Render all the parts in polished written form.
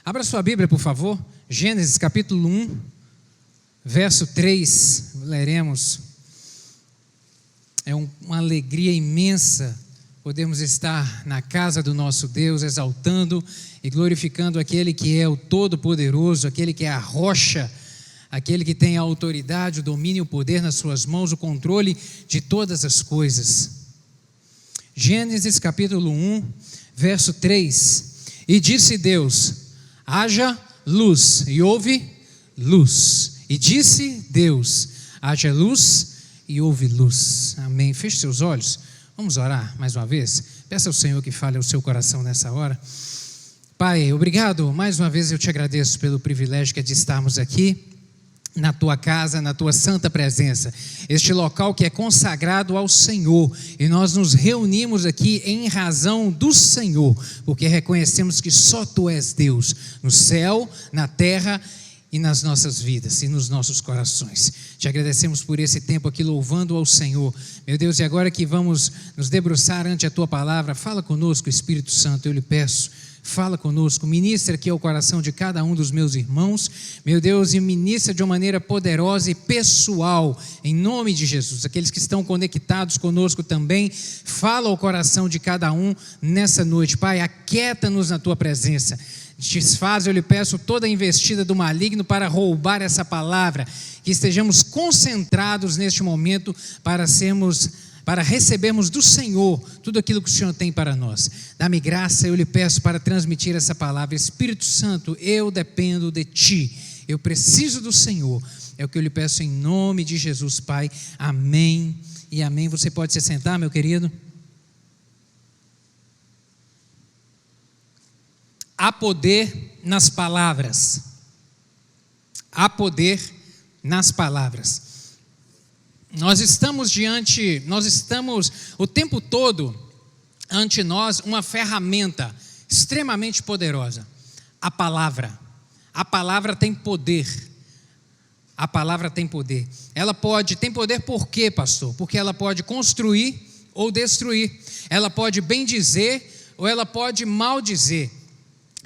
Abra sua Bíblia, por favor. Gênesis capítulo 1, verso 3. Leremos. É uma alegria imensa podermos estar na casa do nosso Deus, exaltando e glorificando aquele que é o Todo-Poderoso, aquele que é a rocha, aquele que tem a autoridade, o domínio e o poder nas suas mãos, o controle de todas as coisas. Gênesis capítulo 1, verso 3. E disse Deus: haja luz, e houve luz. E disse Deus: haja luz, e houve luz. Amém. Feche seus olhos. Vamos orar mais uma vez. Peça ao Senhor que fale ao seu coração nessa hora. Pai, obrigado. Mais uma vez eu te agradeço pelo privilégio que é de estarmos aqui na tua casa, na tua santa presença, este local que é consagrado ao Senhor, e nós nos reunimos aqui em razão do Senhor, porque reconhecemos que só tu és Deus, no céu, na terra e nas nossas vidas e nos nossos corações. Te agradecemos por esse tempo aqui louvando ao Senhor, meu Deus, e agora que vamos nos debruçar ante a tua palavra, fala conosco, Espírito Santo, eu lhe peço. Fala conosco, ministra aqui ao coração de cada um dos meus irmãos, meu Deus, e ministra de uma maneira poderosa e pessoal, em nome de Jesus. Aqueles que estão conectados conosco também, fala ao coração de cada um nessa noite. Pai, aquieta-nos na tua presença. Desfaz, eu lhe peço, toda a investida do maligno para roubar essa palavra, que estejamos concentrados neste momento para recebermos do Senhor tudo aquilo que o Senhor tem para nós. Dá-me graça, eu lhe peço, para transmitir essa palavra. Espírito Santo, eu dependo de Ti, eu preciso do Senhor, é o que eu lhe peço em nome de Jesus, Pai, amém e amém. Você pode se sentar, meu querido. Há poder nas palavras, há poder nas palavras. Nós estamos o tempo todo ante nós uma ferramenta extremamente poderosa, a palavra. A palavra tem poder. A palavra tem poder. Tem poder por quê, pastor? Porque ela pode construir ou destruir. Ela pode bem dizer ou ela pode mal dizer.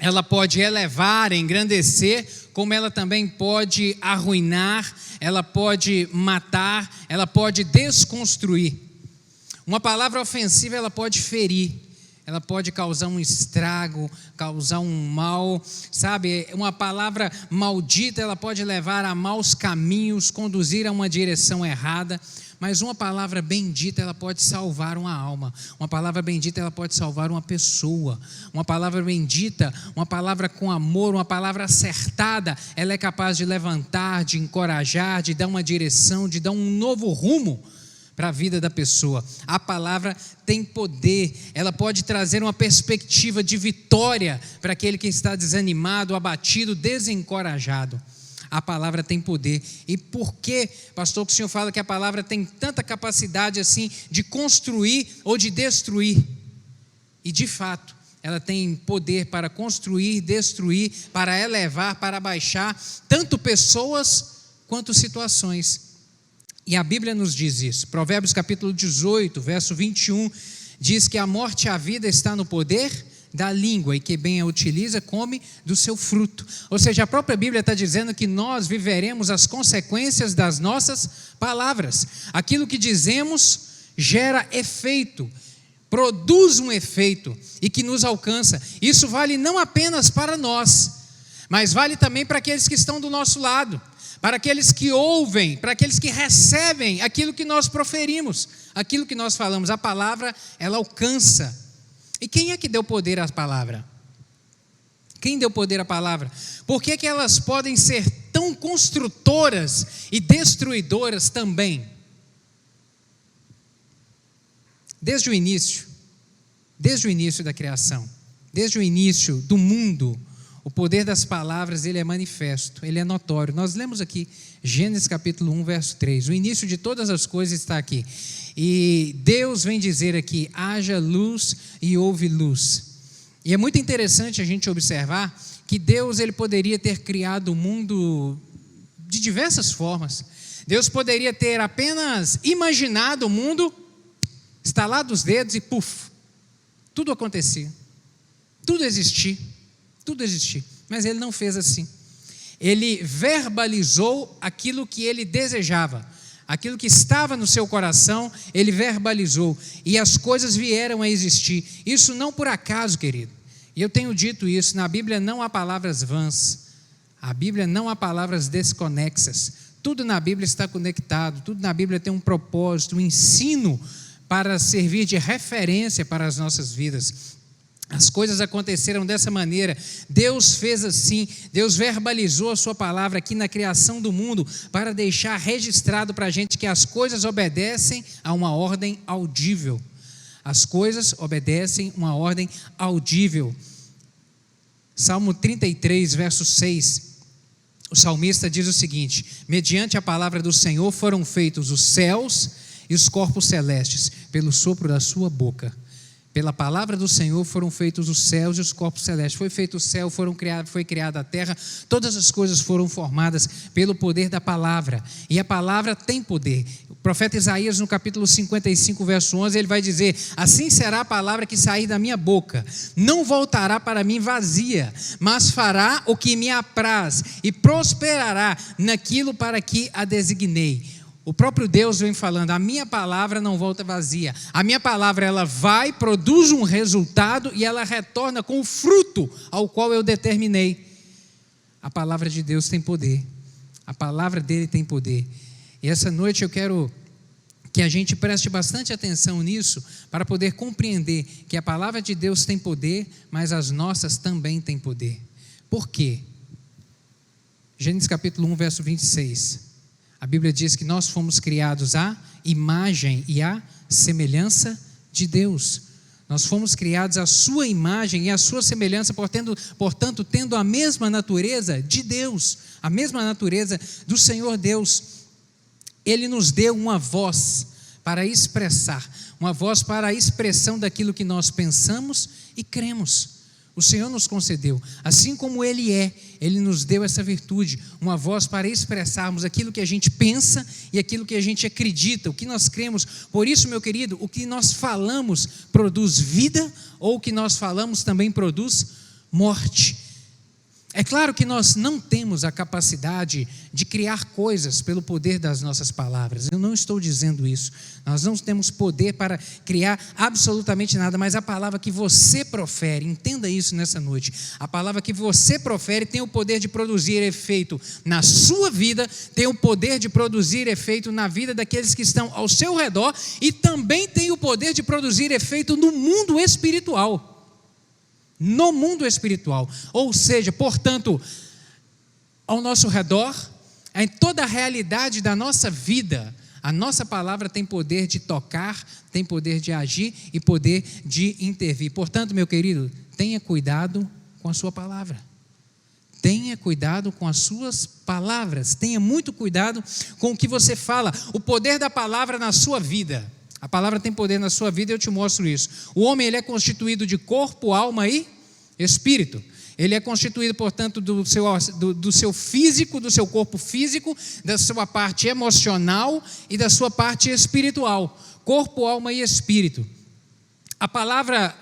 Ela pode elevar, engrandecer, como ela também pode arruinar, ela pode matar, ela pode desconstruir. Uma palavra ofensiva, ela pode ferir, ela pode causar um estrago, causar um mal, sabe? Uma palavra maldita, ela pode levar a maus caminhos, conduzir a uma direção errada. Mas uma palavra bendita, ela pode salvar uma alma. Uma palavra bendita, ela pode salvar uma pessoa. Uma palavra bendita, uma palavra com amor, uma palavra acertada, ela é capaz de levantar, de encorajar, de dar uma direção, de dar um novo rumo para a vida da pessoa. A palavra tem poder, ela pode trazer uma perspectiva de vitória para aquele que está desanimado, abatido, desencorajado. A palavra tem poder. E por que, pastor, que o senhor fala que a palavra tem tanta capacidade assim de construir ou de destruir? E de fato, ela tem poder para construir, destruir, para elevar, para abaixar, tanto pessoas quanto situações. E a Bíblia nos diz isso. Provérbios capítulo 18, verso 21, diz que a morte e a vida está no poder da língua, e que bem a utiliza, come do seu fruto. Ou seja, a própria Bíblia está dizendo que nós viveremos as consequências das nossas palavras. Aquilo que dizemos gera efeito, produz um efeito e que nos alcança. Isso vale não apenas para nós, mas vale também para aqueles que estão do nosso lado, para aqueles que ouvem, para aqueles que recebem aquilo que nós proferimos, aquilo que nós falamos. A palavra, ela alcança. E quem é que deu poder à palavra? Quem deu poder à palavra? Por que elas podem ser tão construtoras e destruidoras também? Desde o início da criação, desde o início do mundo, o poder das palavras, ele é manifesto, ele é notório. Nós lemos aqui Gênesis capítulo 1, verso 3. O início de todas as coisas está aqui. E Deus vem dizer aqui: haja luz e houve luz. E é muito interessante a gente observar que Deus, ele poderia ter criado o mundo de diversas formas. Deus poderia ter apenas imaginado o mundo, estalado os dedos e puf, tudo acontecia, tudo existia. Mas ele não fez assim. Ele verbalizou aquilo que ele desejava, aquilo que estava no seu coração, ele verbalizou, e as coisas vieram a existir. Isso não por acaso, querido. E eu tenho dito isso, na Bíblia não há palavras vãs, a Bíblia não há palavras desconexas, tudo na Bíblia está conectado, tudo na Bíblia tem um propósito, um ensino para servir de referência para as nossas vidas. As coisas aconteceram dessa maneira, Deus fez assim, Deus verbalizou a sua palavra aqui na criação do mundo, para deixar registrado para a gente que as coisas obedecem a uma ordem audível. As coisas obedecem uma ordem audível. Salmo 33, verso 6, o salmista diz o seguinte: mediante a palavra do Senhor foram feitos os céus e os corpos celestes, pelo sopro da sua boca. Pela palavra do Senhor foram feitos os céus e os corpos celestes. Foi feito o céu, foi criada a terra, todas as coisas foram formadas pelo poder da palavra. E a palavra tem poder. O profeta Isaías, no capítulo 55, verso 11, ele vai dizer: assim será a palavra que sair da minha boca, não voltará para mim vazia, mas fará o que me apraz e prosperará naquilo para que a designei. O próprio Deus vem falando: a minha palavra não volta vazia, a minha palavra ela vai, produz um resultado e ela retorna com o fruto ao qual eu determinei. A palavra de Deus tem poder, a palavra dele tem poder. E essa noite eu quero que a gente preste bastante atenção nisso, para poder compreender que a palavra de Deus tem poder, mas as nossas também têm poder. Por quê? Gênesis capítulo 1, verso 26. A Bíblia diz que nós fomos criados à imagem e à semelhança de Deus. Nós fomos criados à sua imagem e à sua semelhança, portanto, tendo a mesma natureza de Deus, a mesma natureza do Senhor Deus. Ele nos deu uma voz para expressar, uma voz para a expressão daquilo que nós pensamos e cremos. O Senhor nos concedeu, assim como Ele é, Ele nos deu essa virtude, uma voz para expressarmos aquilo que a gente pensa e aquilo que a gente acredita, o que nós cremos. Por isso, meu querido, o que nós falamos produz vida, ou o que nós falamos também produz morte. É claro que nós não temos a capacidade de criar coisas pelo poder das nossas palavras. Eu não estou dizendo isso. Nós não temos poder para criar absolutamente nada, mas a palavra que você profere, entenda isso nessa noite, a palavra que você profere tem o poder de produzir efeito na sua vida, tem o poder de produzir efeito na vida daqueles que estão ao seu redor, e também tem o poder de produzir efeito no mundo espiritual. No mundo espiritual, ou seja, portanto, ao nosso redor, em toda a realidade da nossa vida, a nossa palavra tem poder de tocar, tem poder de agir e poder de intervir. Portanto, meu querido, tenha cuidado com a sua palavra. Tenha cuidado com as suas palavras, tenha muito cuidado com o que você fala. O poder da palavra na sua vida. A palavra tem poder na sua vida e eu te mostro isso. O homem ele é constituído de corpo, alma e espírito. Ele é constituído, portanto, do seu físico, do seu corpo físico, da sua parte emocional e da sua parte espiritual. Corpo, alma e espírito. A palavra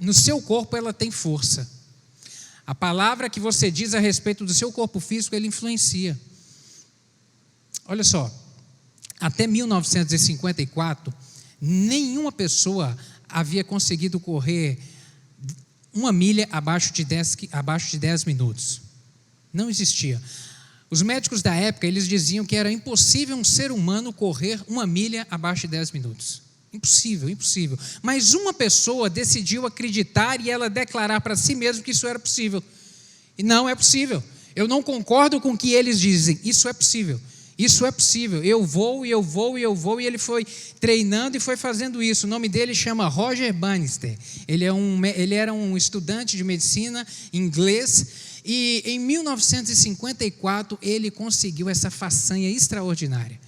no seu corpo, ela tem força. A palavra que você diz a respeito do seu corpo físico, ele influencia. Olha só, até 1954, nenhuma pessoa havia conseguido correr 1 milha abaixo de 10 minutos. Não existia. Os médicos da época, eles diziam que era impossível um ser humano correr 1 milha abaixo de 10 minutos. Impossível, impossível. Mas uma pessoa decidiu acreditar e ela declarar para si mesma que isso era possível. E não é possível. Eu não concordo com o que eles dizem. Isso é possível. Isso é possível, eu vou, e ele foi treinando e foi fazendo isso. O nome dele chama Roger Bannister, ele era um estudante de medicina inglês, e em 1954 ele conseguiu essa façanha extraordinária.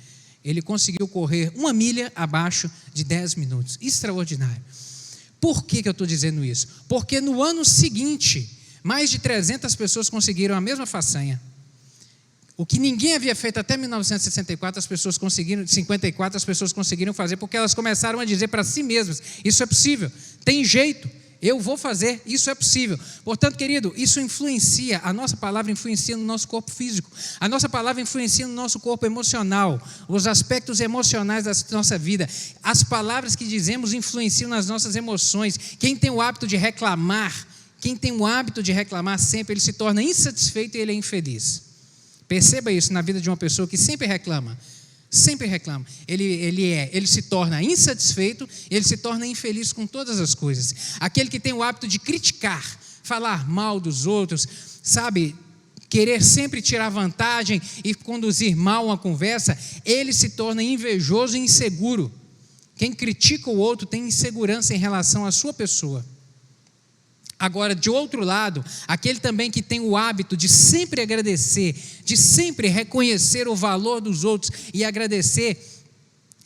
Ele conseguiu correr 1 milha abaixo de 10 minutos, extraordinário. Por que eu estou dizendo isso? Porque no ano seguinte, mais de 300 pessoas conseguiram a mesma façanha. O que ninguém havia feito até 1964, as pessoas conseguiram fazer, porque elas começaram a dizer para si mesmas: isso é possível, tem jeito, Eu vou fazer, isso é possível. Portanto, querido, isso influencia, a nossa palavra influencia no nosso corpo físico, a nossa palavra influencia no nosso corpo emocional, os aspectos emocionais da nossa vida. As palavras que dizemos influenciam nas nossas emoções. Quem tem o hábito de reclamar, sempre, ele se torna insatisfeito e ele é infeliz. Perceba isso na vida de uma pessoa que sempre reclama. Ele se torna insatisfeito, ele se torna infeliz com todas as coisas. Aquele que tem o hábito de criticar, falar mal dos outros, querer sempre tirar vantagem e conduzir mal uma conversa, ele se torna invejoso e inseguro. Quem critica o outro tem insegurança em relação à sua pessoa. Agora, de outro lado, aquele também que tem o hábito de sempre agradecer, de sempre reconhecer o valor dos outros e agradecer,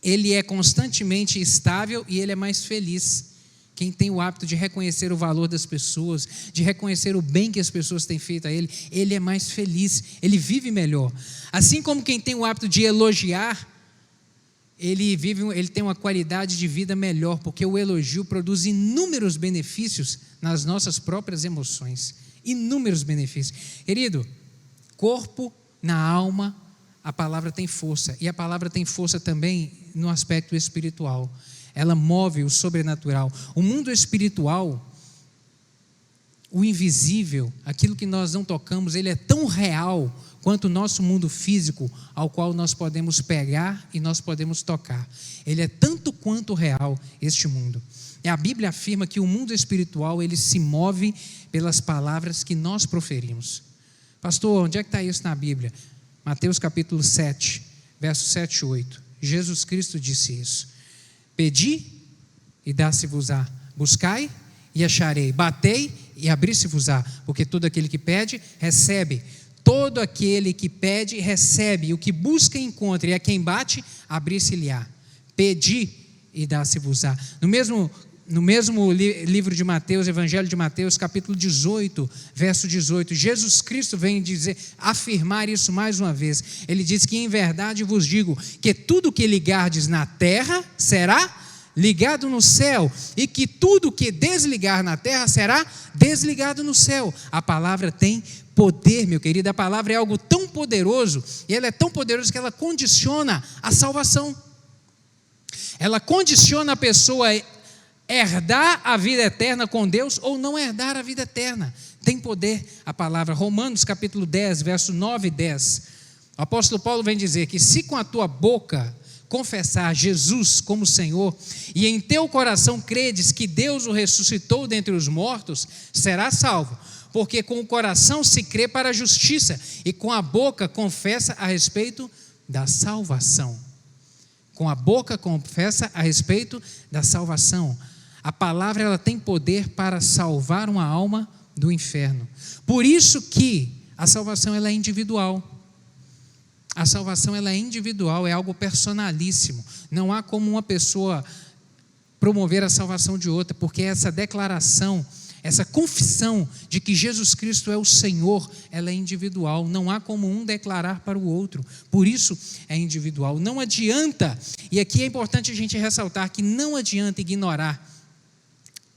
ele é constantemente estável e ele é mais feliz. Quem tem o hábito de reconhecer o valor das pessoas, de reconhecer o bem que as pessoas têm feito a ele é mais feliz, ele vive melhor. Assim como quem tem o hábito de elogiar, ele tem uma qualidade de vida melhor, porque o elogio produz inúmeros benefícios nas nossas próprias emoções. Inúmeros benefícios. Querido, corpo, na alma, a palavra tem força. E a palavra tem força também no aspecto espiritual. Ela move o sobrenatural. O mundo espiritual, o invisível, aquilo que nós não tocamos, ele é tão real quanto o nosso mundo físico, ao qual nós podemos pegar e nós podemos tocar. Ele é tanto quanto real, este mundo. E a Bíblia afirma que o mundo espiritual, ele se move pelas palavras que nós proferimos. Pastor, onde é que está isso na Bíblia? Mateus capítulo 7, versos 7 e 8. Jesus Cristo disse isso. Pedi e dá-se-vos-á. Buscai e acharei. Batei e abri-se-vos-á. Porque todo aquele que pede, recebe. Todo aquele que pede, recebe. O que busca, encontra. E a quem bate, abrir-se-lhe-á. Pedi e dá-se-vos-á. No mesmo livro de Mateus, Evangelho de Mateus, capítulo 18, verso 18, Jesus Cristo vem afirmar isso mais uma vez. Ele diz que em verdade vos digo que tudo que ligardes na terra será ligado no céu, e que tudo que desligar na terra será desligado no céu. A palavra tem poder, meu querido. A palavra é algo tão poderoso, e ela é tão poderosa que ela condiciona a salvação. Ela condiciona a pessoa a herdar a vida eterna com Deus ou não herdar a vida eterna. Tem poder a palavra. Romanos capítulo 10, verso 9 e 10. O apóstolo Paulo vem dizer que se com a tua boca confessar Jesus como Senhor e em teu coração credes que Deus o ressuscitou dentre os mortos, serás salvo. Porque com o coração se crê para a justiça e com a boca confessa a respeito da salvação. Com a boca confessa a respeito da salvação. A palavra, ela tem poder para salvar uma alma do inferno. Por isso que a salvação, ela é individual. A salvação, ela é individual, é algo personalíssimo. Não há como uma pessoa promover a salvação de outra, porque essa declaração, essa confissão de que Jesus Cristo é o Senhor, ela é individual. Não há como um declarar para o outro. Por isso é individual. Não adianta, e aqui é importante a gente ressaltar que não adianta ignorar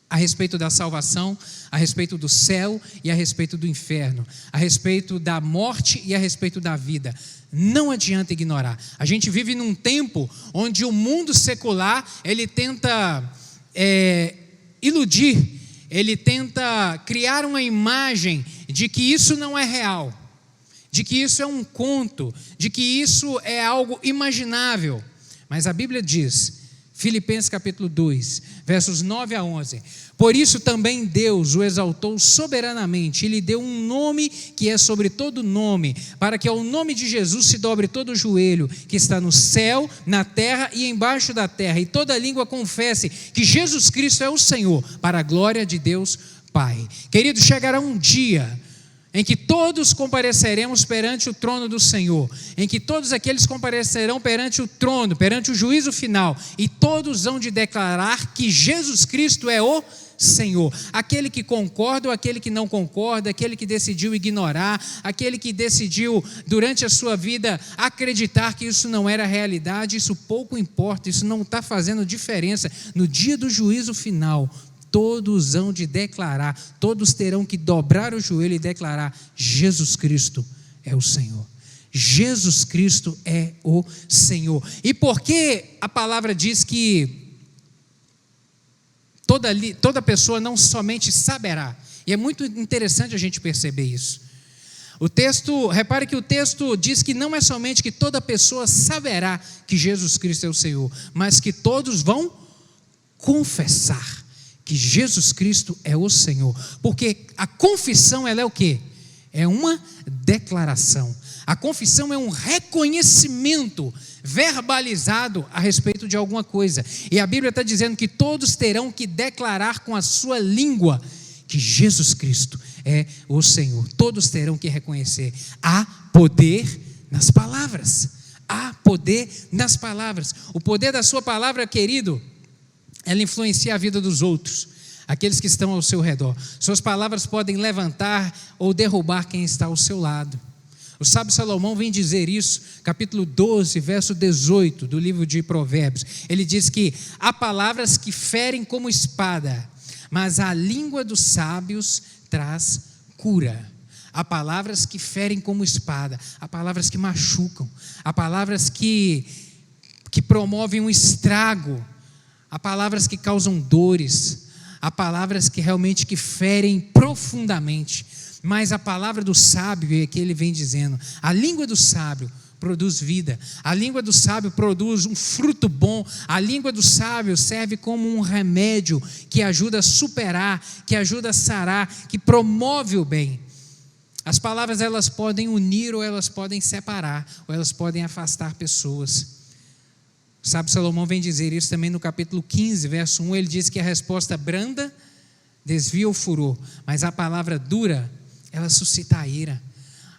a respeito da salvação, a respeito do céu e a respeito do inferno, a respeito da morte e a respeito da vida. Não adianta ignorar. A gente vive num tempo onde o mundo secular, ele tenta iludir, ele tenta criar uma imagem de que isso não é real, de que isso é um conto, de que isso é algo imaginável. Mas a Bíblia diz, Filipenses capítulo 2, versos 9 a 11, por isso também Deus o exaltou soberanamente e lhe deu um nome que é sobre todo nome, para que ao nome de Jesus se dobre todo o joelho que está no céu, na terra e embaixo da terra, e toda língua confesse que Jesus Cristo é o Senhor, para a glória de Deus Pai. Querido, chegará um dia em que todos compareceremos perante o trono do Senhor, em que todos aqueles comparecerão perante o trono, perante o juízo final, e todos hão de declarar que Jesus Cristo é o Senhor. Aquele que concorda ou aquele que não concorda, aquele que decidiu ignorar, aquele que decidiu durante a sua vida acreditar que isso não era realidade, isso pouco importa, isso não está fazendo diferença. No dia do juízo final, todos hão de declarar, todos terão que dobrar o joelho e declarar: Jesus Cristo é o Senhor. Jesus Cristo é o Senhor. E por que a palavra diz que toda pessoa não somente saberá? E é muito interessante a gente perceber isso. Repare que o texto diz que não é somente que toda pessoa saberá que Jesus Cristo é o Senhor, mas que todos vão confessar que Jesus Cristo é o Senhor. Porque a confissão, ela é o quê? É uma declaração. A confissão é um reconhecimento verbalizado a respeito de alguma coisa. E a Bíblia está dizendo que todos terão que declarar com a sua língua que Jesus Cristo é o Senhor. Todos terão que reconhecer. Há poder nas palavras. Há poder nas palavras. O poder da sua palavra, querido, ela influencia a vida dos outros, aqueles que estão ao seu redor. Suas palavras podem levantar ou derrubar quem está ao seu lado. O sábio Salomão vem dizer isso, capítulo 12, verso 18 do livro de Provérbios. Ele diz que há palavras que ferem como espada, mas a língua dos sábios traz cura. Há palavras que ferem como espada, há palavras que machucam, há palavras que promovem um estrago, há palavras que causam dores, há palavras que realmente que ferem profundamente. Mas a palavra do sábio é que ele vem dizendo: a língua do sábio produz vida, a língua do sábio produz um fruto bom, a língua do sábio serve como um remédio que ajuda a superar, que ajuda a sarar, que promove o bem. As palavras, elas podem unir ou elas podem separar, ou elas podem afastar pessoas. O sábio Salomão vem dizer isso também no capítulo 15, verso 1, ele diz que a resposta branda desvia o furor, mas a palavra dura, ela suscita a ira.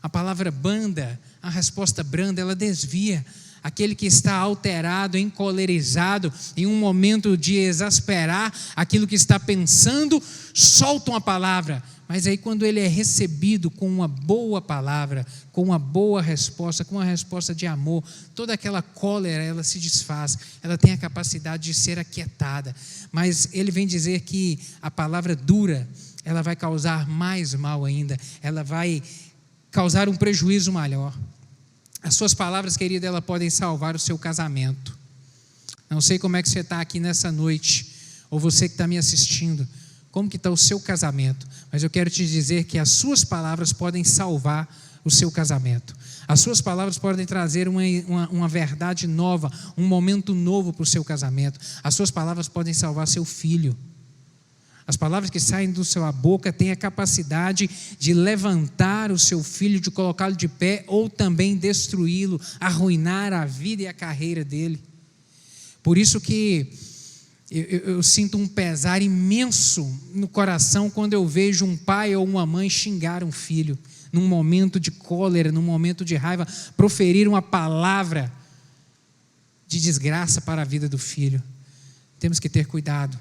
A palavra branda, a resposta branda, ela desvia. Aquele que está alterado, encolerizado, em um momento de exasperar aquilo que está pensando, solta uma palavra. Mas aí quando ele é recebido com uma boa palavra, com uma boa resposta, com uma resposta de amor, toda aquela cólera, ela se desfaz, ela tem a capacidade de ser aquietada. Mas ele vem dizer que a palavra dura, ela vai causar mais mal ainda, ela vai causar um prejuízo maior. As suas palavras, querida, elas podem salvar o seu casamento. Não sei como é que você está aqui nessa noite, ou você que está me assistindo, como que está o seu casamento, mas eu quero te dizer que as suas palavras podem salvar o seu casamento. As suas palavras podem trazer uma verdade nova, um momento novo para o seu casamento. As suas palavras podem salvar seu filho. As palavras que saem da sua boca têm a capacidade de levantar o seu filho, de colocá-lo de pé, ou também destruí-lo, arruinar a vida e a carreira dele. Por isso que eu sinto um pesar imenso no coração quando eu vejo um pai ou uma mãe xingar um filho, num momento de cólera, num momento de raiva, proferir uma palavra de desgraça para a vida do filho. Temos que ter cuidado.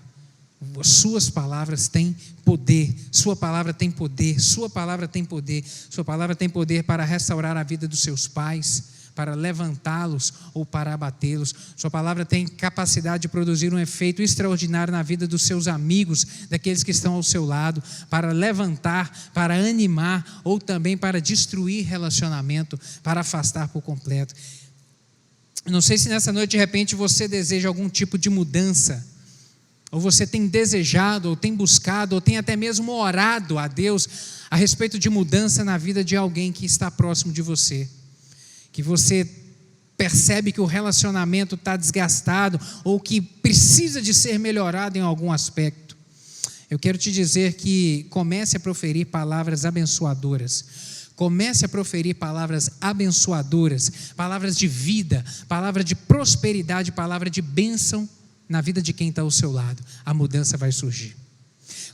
Suas palavras têm poder, sua palavra tem poder, sua palavra tem poder, sua palavra tem poder para restaurar a vida dos seus pais, para levantá-los ou para abatê-los. Sua palavra tem capacidade de produzir um efeito extraordinário na vida dos seus amigos, daqueles que estão ao seu lado, para levantar, para animar ou também para destruir relacionamento, para afastar por completo. Não sei se nessa noite de repente você deseja algum tipo de mudança, ou você tem desejado, ou tem buscado, ou tem até mesmo orado a Deus a respeito de mudança na vida de alguém que está próximo de você, que você percebe que o relacionamento está desgastado, ou que precisa de ser melhorado em algum aspecto. Eu quero te dizer que comece a proferir palavras abençoadoras. Comece a proferir palavras abençoadoras, palavras de vida, palavra de prosperidade, palavra de bênção na vida de quem está ao seu lado. A mudança vai surgir.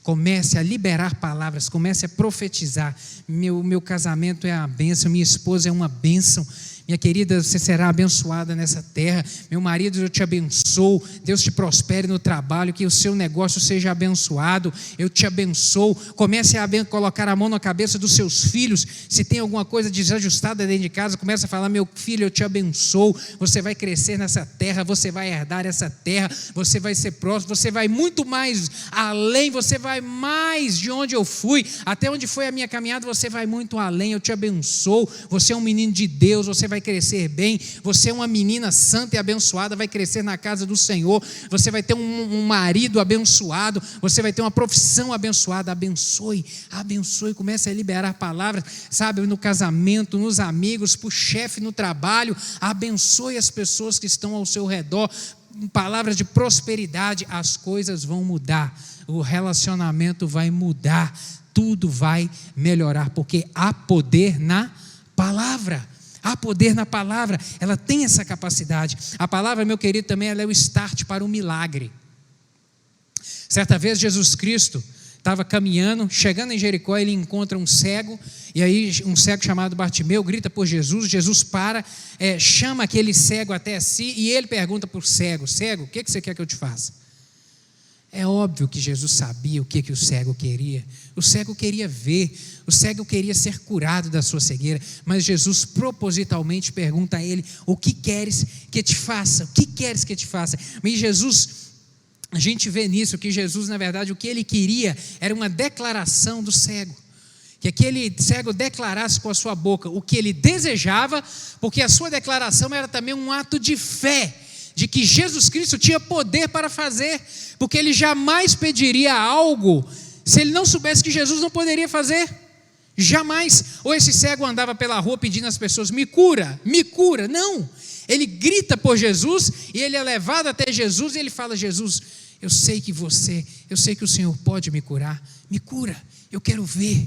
Comece a liberar palavras, comece a profetizar. Meu casamento é uma bênção, minha esposa é uma bênção, Minha querida, você será abençoada nessa terra. Meu marido, eu te abençoo. Deus te prospere no trabalho, que o seu negócio seja abençoado. Eu te abençoo. Comece a colocar a mão na cabeça dos seus filhos. Se tem alguma coisa desajustada dentro de casa, comece a falar: meu filho, eu te abençoo. Você vai crescer nessa terra, você vai herdar essa terra, você vai ser próximo, você vai muito mais além, você vai mais de onde eu fui, até onde foi a minha caminhada, você vai muito além. Eu te abençoo. Você é um menino de Deus, você vai crescer bem. Você é uma menina santa e abençoada, vai crescer na casa do Senhor. Você vai ter um marido abençoado, você vai ter uma profissão abençoada. Abençoe, abençoe, comece a liberar palavras, sabe, no casamento, nos amigos, para o chefe no trabalho. Abençoe as pessoas que estão ao seu redor, palavras de prosperidade. As coisas vão mudar, o relacionamento vai mudar, tudo vai melhorar, porque há poder na palavra. Há poder na palavra, ela tem essa capacidade. A palavra, meu querido, também ela é o start para o milagre. Certa vez Jesus Cristo estava caminhando, chegando em Jericó, ele encontra um cego, e aí um cego chamado Bartimeu grita por Jesus. Jesus para, chama aquele cego até si, e ele pergunta para o cego: cego, o que você quer que eu te faça? É óbvio que Jesus sabia o que o cego queria. O cego queria ver, o cego queria ser curado da sua cegueira, mas Jesus propositalmente pergunta a ele: o que queres que te faça? O que queres que te faça? E Jesus, a gente vê nisso que Jesus, na verdade, o que ele queria era uma declaração do cego, que aquele cego declarasse com a sua boca o que ele desejava, porque a sua declaração era também um ato de fé, de que Jesus Cristo tinha poder para fazer, porque ele jamais pediria algo se ele não soubesse que Jesus não poderia fazer, jamais. Ou esse cego andava pela rua pedindo às pessoas: me cura, não, ele grita por Jesus, e ele é levado até Jesus, e ele fala: Jesus, eu sei que o Senhor pode me curar, me cura, eu quero ver.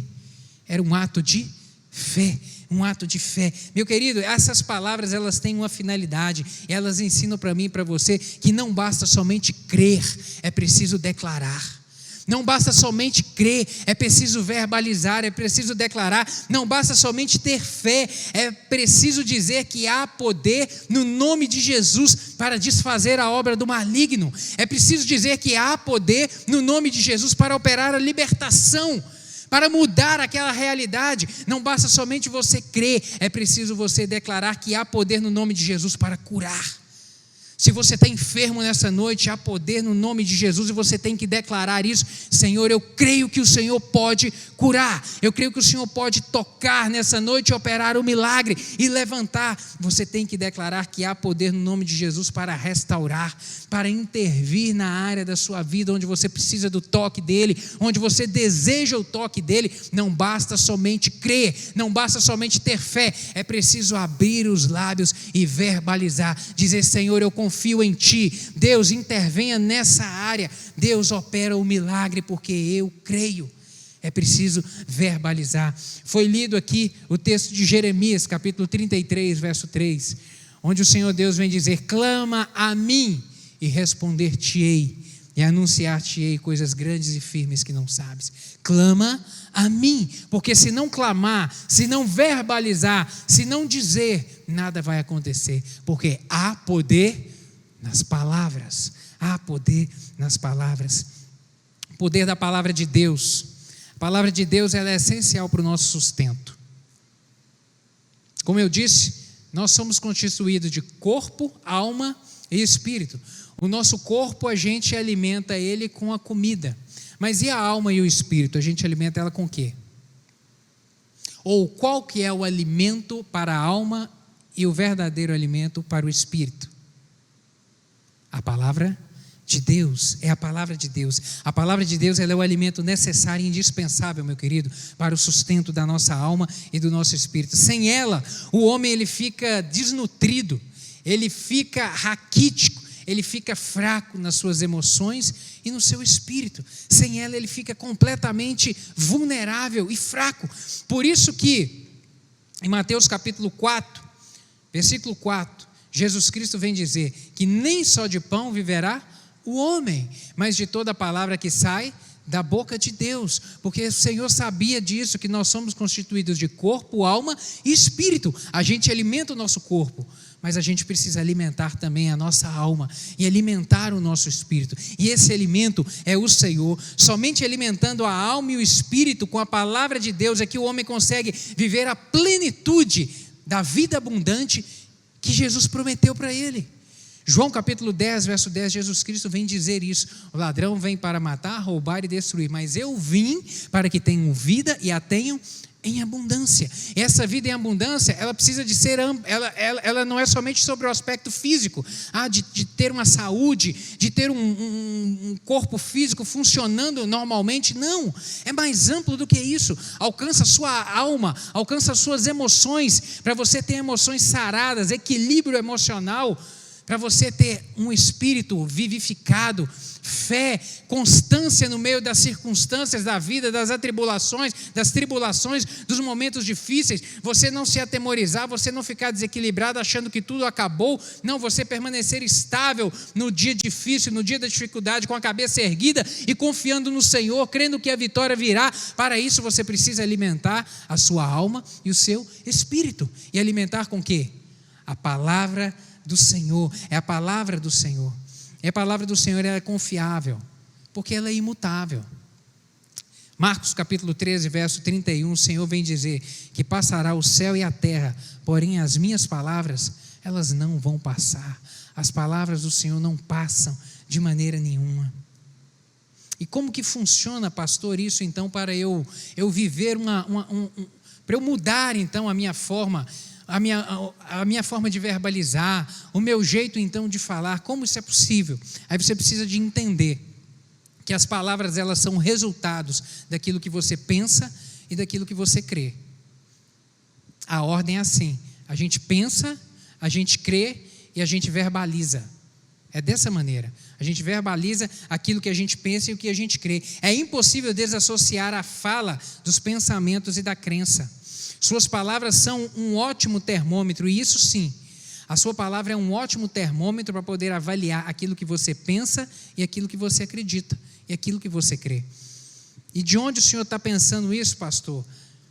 Era um ato de fé, um ato de fé. Meu querido, essas palavras, elas têm uma finalidade, elas ensinam para mim e para você que não basta somente crer, é preciso declarar. Não basta somente crer, é preciso verbalizar, é preciso declarar. Não basta somente ter fé, é preciso dizer que há poder no nome de Jesus para desfazer a obra do maligno. É preciso dizer que há poder no nome de Jesus para operar a libertação, para mudar aquela realidade. Não basta somente você crer, é preciso você declarar que há poder no nome de Jesus para curar. Se você está enfermo nessa noite, há poder no nome de Jesus, e você tem que declarar isso: Senhor, eu creio que o Senhor pode curar, eu creio que o Senhor pode tocar nessa noite, operar o milagre e levantar. Você tem que declarar que há poder no nome de Jesus para restaurar, para intervir na área da sua vida onde você precisa do toque dele, onde você deseja o toque dele. Não basta somente crer, não basta somente ter fé, é preciso abrir os lábios e verbalizar, dizer: Senhor, eu confio em ti, Deus, intervenha nessa área, Deus, opera o milagre, porque eu creio. É preciso verbalizar. Foi lido aqui o texto de Jeremias, capítulo 33, verso 3, onde o Senhor Deus vem dizer: clama a mim e responder-te-ei, e anunciar-te-ei coisas grandes e firmes que não sabes. Clama a mim, porque se não clamar, se não verbalizar, se não dizer, nada vai acontecer, porque há poder nas palavras. Há poder nas palavras. O poder da palavra de Deus. A palavra de Deus, ela é essencial para o nosso sustento. Como eu disse, nós somos constituídos de corpo, alma e espírito. O nosso corpo, a gente alimenta ele com a comida. Mas e a alma e o espírito? A gente alimenta ela com o quê? Ou qual que é o alimento para a alma e o verdadeiro alimento para o espírito? A palavra de Deus, é a palavra de Deus. A palavra de Deus, ela é o alimento necessário e indispensável, meu querido, para o sustento da nossa alma e do nosso espírito. Sem ela, o homem ele fica desnutrido, ele fica raquítico, ele fica fraco nas suas emoções e no seu espírito. Sem ela, ele fica completamente vulnerável e fraco. Por isso que, em Mateus capítulo 4, versículo 4, Jesus Cristo vem dizer que nem só de pão viverá o homem, mas de toda palavra que sai da boca de Deus, porque o Senhor sabia disso, que nós somos constituídos de corpo, alma e espírito. A gente alimenta o nosso corpo, mas a gente precisa alimentar também a nossa alma e alimentar o nosso espírito. E esse alimento é o Senhor. Somente alimentando a alma e o espírito com a palavra de Deus é que o homem consegue viver a plenitude da vida abundante que Jesus prometeu para ele. João capítulo 10, verso 10, Jesus Cristo vem dizer isso: o ladrão vem para matar, roubar e destruir, mas eu vim para que tenham vida e a tenham em abundância. Essa vida em abundância, ela precisa de ser, ela não é somente sobre o aspecto físico, de ter uma saúde, de ter um corpo físico funcionando normalmente. Não, é mais amplo do que isso. Alcança a sua alma, alcança as suas emoções, para você ter emoções saradas, equilíbrio emocional, para você ter um espírito vivificado, fé, constância no meio das circunstâncias da vida, das atribulações, das tribulações, dos momentos difíceis. Você não se atemorizar, você não ficar desequilibrado achando que tudo acabou. Não, você permanecer estável no dia difícil, no dia da dificuldade, com a cabeça erguida e confiando no Senhor, crendo que a vitória virá. Para isso você precisa alimentar a sua alma e o seu espírito. E alimentar com o quê? A palavra do Senhor. É a palavra do Senhor. E a palavra do Senhor é confiável, porque ela é imutável. Marcos capítulo 13, verso 31, o Senhor vem dizer que passará o céu e a terra, porém as minhas palavras, elas não vão passar. As palavras do Senhor não passam de maneira nenhuma. E como que funciona, pastor, isso então para eu viver para eu mudar então a minha forma de verbalizar, o meu jeito então de falar? Como isso é possível? Aí você precisa de entender que as palavras, elas são resultados daquilo que você pensa e daquilo que você crê. A ordem é assim: a gente pensa, a gente crê e a gente verbaliza. É dessa maneira. A gente verbaliza aquilo que a gente pensa e o que a gente crê. É impossível desassociar a fala dos pensamentos e da crença. Suas palavras são um ótimo termômetro, e isso sim, a sua palavra é um ótimo termômetro para poder avaliar aquilo que você pensa e aquilo que você acredita e aquilo que você crê. E de onde o Senhor está pensando isso, pastor?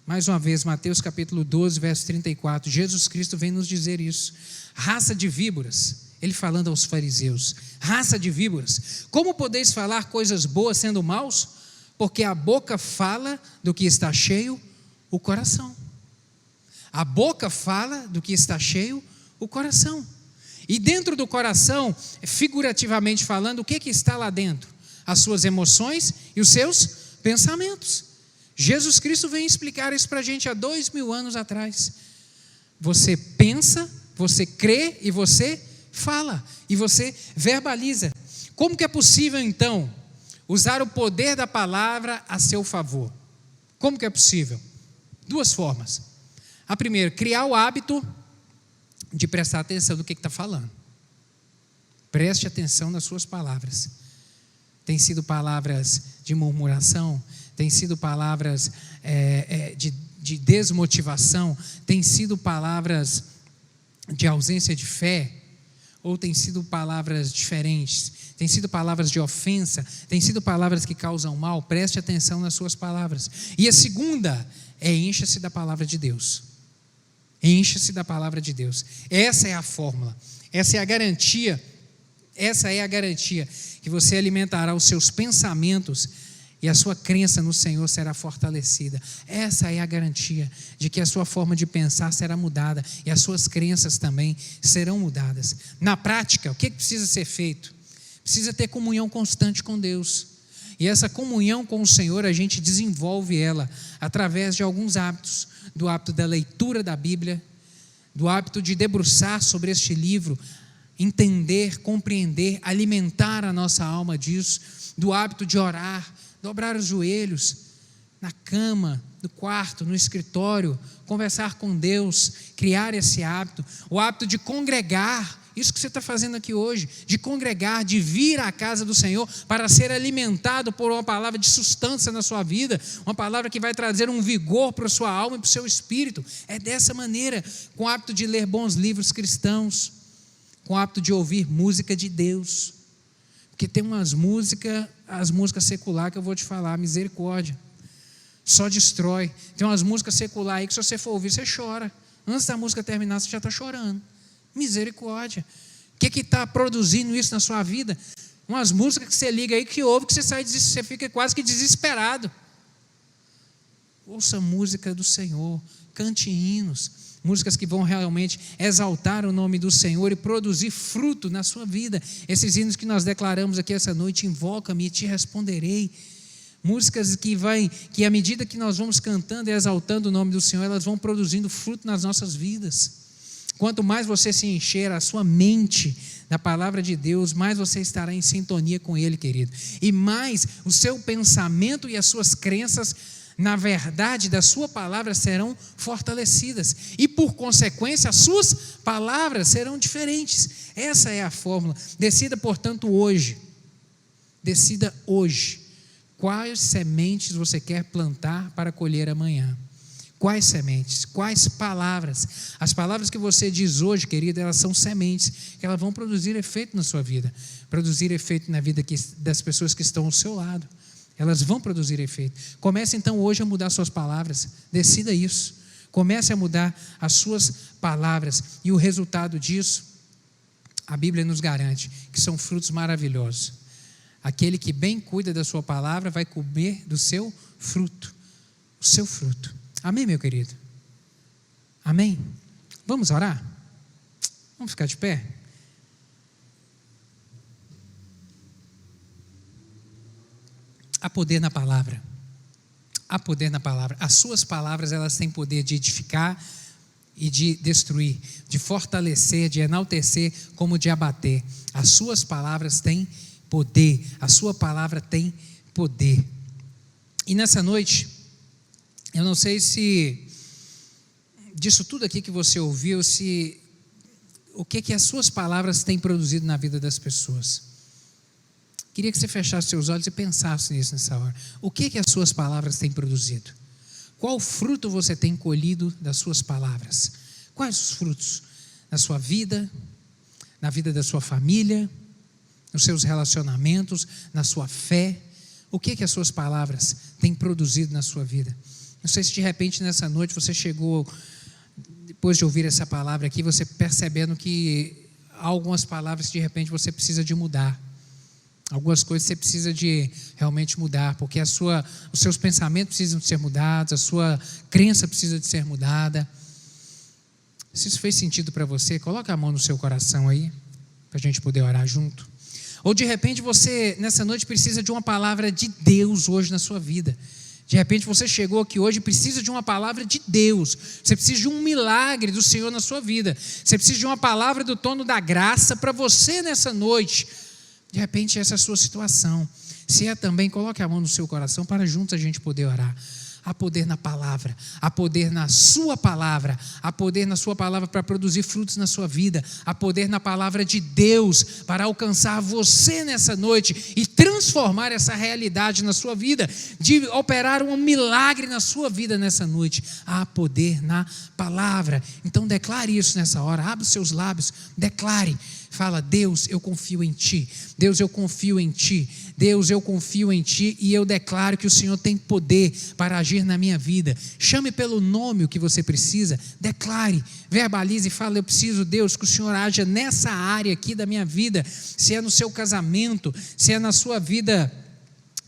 Mais uma vez, Mateus capítulo 12, verso 34, Jesus Cristo vem nos dizer isso. Raça de víboras, ele falando aos fariseus: raça de víboras, como podeis falar coisas boas sendo maus? Porque a boca fala do que está cheio o coração. A boca fala do que está cheio o coração. E dentro do coração, figurativamente falando, o que está lá dentro? As suas emoções e os seus pensamentos. Jesus Cristo vem explicar isso para a gente há 2000 anos atrás. Você pensa, você crê e você fala. E você verbaliza. Como que é possível então usar o poder da palavra a seu favor? Como que é possível? Duas formas. A primeira, criar o hábito de prestar atenção no que está falando. Preste atenção nas suas palavras. Tem sido palavras de murmuração, tem sido palavras de desmotivação, tem sido palavras de ausência de fé, ou tem sido palavras diferentes, tem sido palavras de ofensa, tem sido palavras que causam mal. Preste atenção nas suas palavras. E a segunda é: encha-se da palavra de Deus. Encha-se da palavra de Deus. Essa é a fórmula, essa é a garantia que você alimentará os seus pensamentos e a sua crença no Senhor será fortalecida. Essa é a garantia de que a sua forma de pensar será mudada e as suas crenças também serão mudadas. Na prática, o que precisa ser feito? Precisa ter comunhão constante com Deus. E essa comunhão com o Senhor, a gente desenvolve ela através de alguns hábitos. Do hábito da leitura da Bíblia, do hábito de debruçar sobre este livro, entender, compreender, alimentar a nossa alma disso, do hábito de orar, dobrar os joelhos, na cama, no quarto, no escritório, conversar com Deus, criar esse hábito, o hábito de congregar. Isso que você está fazendo aqui hoje, de congregar, de vir à casa do Senhor para ser alimentado por uma palavra de sustância na sua vida, uma palavra que vai trazer um vigor para a sua alma e para o seu espírito. É dessa maneira, com o hábito de ler bons livros cristãos, com o hábito de ouvir música de Deus. Porque tem as músicas seculares que eu vou te falar, misericórdia, só destrói. Tem umas músicas seculares aí que se você for ouvir, você chora. Antes da música terminar, você já está chorando. Misericórdia. O que está produzindo isso na sua vida? Umas músicas que você liga aí, que ouve, que você fica quase que desesperado. Ouça a música do Senhor, cante hinos, músicas que vão realmente exaltar o nome do Senhor e produzir fruto na sua vida. Esses hinos que nós declaramos aqui essa noite, invoca-me e te responderei. Músicas que à medida que nós vamos cantando e exaltando o nome do Senhor, elas vão produzindo fruto nas nossas vidas. Quanto mais você se encher a sua mente da palavra de Deus, mais você estará em sintonia com Ele, querido. E mais o seu pensamento e as suas crenças na verdade da sua palavra serão fortalecidas. E por consequência, as suas palavras serão diferentes. Essa é a fórmula. Decida, portanto, hoje. Decida hoje. Quais sementes você quer plantar para colher amanhã? Quais sementes? Quais palavras? As palavras que você diz hoje, querida, elas são sementes, que elas vão produzir efeito na sua vida, produzir efeito na vida das pessoas que estão ao seu lado. Elas vão produzir efeito. Comece então hoje a mudar suas palavras. Decida isso. Comece a mudar as suas palavras. E o resultado disso, a Bíblia nos garante, que são frutos maravilhosos. Aquele que bem cuida da sua palavra vai comer do seu fruto. O seu fruto. Amém, meu querido? Amém? Vamos orar? Vamos ficar de pé? Há poder na palavra. Há poder na palavra. As suas palavras, elas têm poder de edificar e de destruir, de fortalecer, de enaltecer, como de abater. As suas palavras têm poder. A sua palavra tem poder. E nessa noite, eu não sei se disso tudo aqui que você ouviu, o que as suas palavras têm produzido na vida das pessoas. Queria que você fechasse seus olhos e pensasse nisso nessa hora. O que as suas palavras têm produzido? Qual fruto você tem colhido das suas palavras? Quais os frutos? Na sua vida, na vida da sua família, nos seus relacionamentos, na sua fé? O que as suas palavras têm produzido na sua vida? Não sei se de repente nessa noite você chegou, depois de ouvir essa palavra aqui, você percebendo que há algumas palavras que de repente você precisa de mudar. Algumas coisas você precisa de realmente mudar, porque os seus pensamentos precisam de ser mudados, a sua crença precisa de ser mudada. Se isso fez sentido para você, coloca a mão no seu coração aí, para a gente poder orar junto. Ou de repente você, nessa noite, precisa de uma palavra de Deus hoje na sua vida. De repente você chegou aqui hoje e precisa de uma palavra de Deus. Você precisa de um milagre do Senhor na sua vida. Você precisa de uma palavra do trono da graça para você nessa noite. De repente essa é a sua situação. Se é também, coloque a mão no seu coração para juntos a gente poder orar. Há poder na palavra, há poder na sua palavra, há poder na sua palavra para produzir frutos na sua vida, há poder na palavra de Deus para alcançar você nessa noite e transformar essa realidade na sua vida, de operar um milagre na sua vida nessa noite. Há poder na palavra. Então declare isso nessa hora, abre os seus lábios, declare. Fala: Deus, eu confio em Ti. Deus, eu confio em Ti. Deus, eu confio em Ti e eu declaro que o Senhor tem poder para agir na minha vida. Chame pelo nome o que você precisa. Declare, verbalize e fala: eu preciso, Deus, que o Senhor haja nessa área aqui da minha vida. Se é no seu casamento, se é na sua vida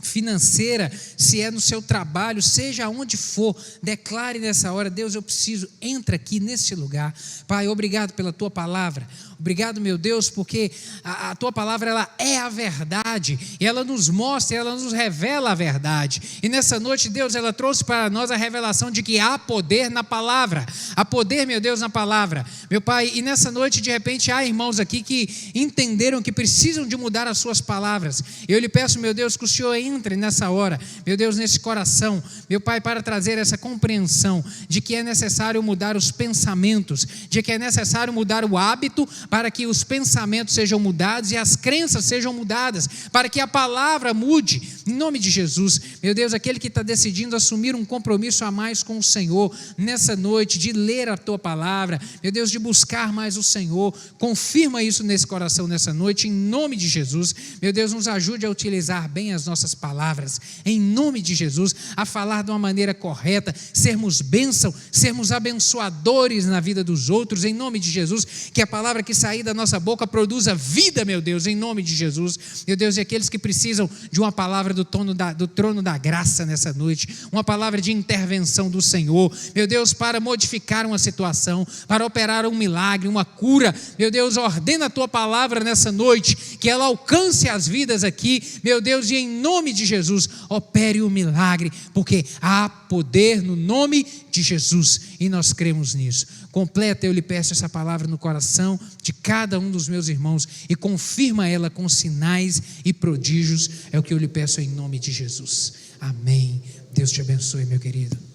financeira, se é no seu trabalho, seja onde for, declare nessa hora: Deus, eu preciso, entra aqui nesse lugar. Pai, obrigado pela Tua palavra. Obrigado, meu Deus, porque a Tua palavra, ela é a verdade, e ela nos mostra, ela nos revela a verdade, e nessa noite, Deus, ela trouxe para nós a revelação de que há poder na palavra, há poder, meu Deus, na palavra, meu Pai, e nessa noite, de repente, há irmãos aqui que entenderam que precisam de mudar as suas palavras. Eu lhe peço, meu Deus, que o Senhor entre nessa hora, meu Deus, nesse coração, meu Pai, para trazer essa compreensão de que é necessário mudar os pensamentos, de que é necessário mudar o hábito para que os pensamentos sejam mudados e as crenças sejam mudadas, para que a palavra mude, em nome de Jesus. Meu Deus, aquele que está decidindo assumir um compromisso a mais com o Senhor, nessa noite, de ler a Tua palavra, meu Deus, de buscar mais o Senhor, confirma isso nesse coração nessa noite, em nome de Jesus. Meu Deus, nos ajude a utilizar bem as nossas palavras, em nome de Jesus, a falar de uma maneira correta, sermos bênção, sermos abençoadores na vida dos outros, em nome de Jesus, que a palavra que sair da nossa boca produza vida, meu Deus, em nome de Jesus. Meu Deus, e aqueles que precisam de uma palavra do trono da graça nessa noite, uma palavra de intervenção do Senhor, meu Deus, para modificar uma situação, para operar um milagre, uma cura, meu Deus, ordena a Tua palavra nessa noite, que ela alcance as vidas aqui, meu Deus, e em nome de Jesus, opere o milagre, porque há poder no nome de Jesus, e nós cremos nisso. Completa, eu lhe peço, essa palavra no coração de cada um dos meus irmãos, e confirma ela com sinais e prodígios, é o que eu lhe peço em nome de Jesus. Amém. Deus te abençoe, meu querido.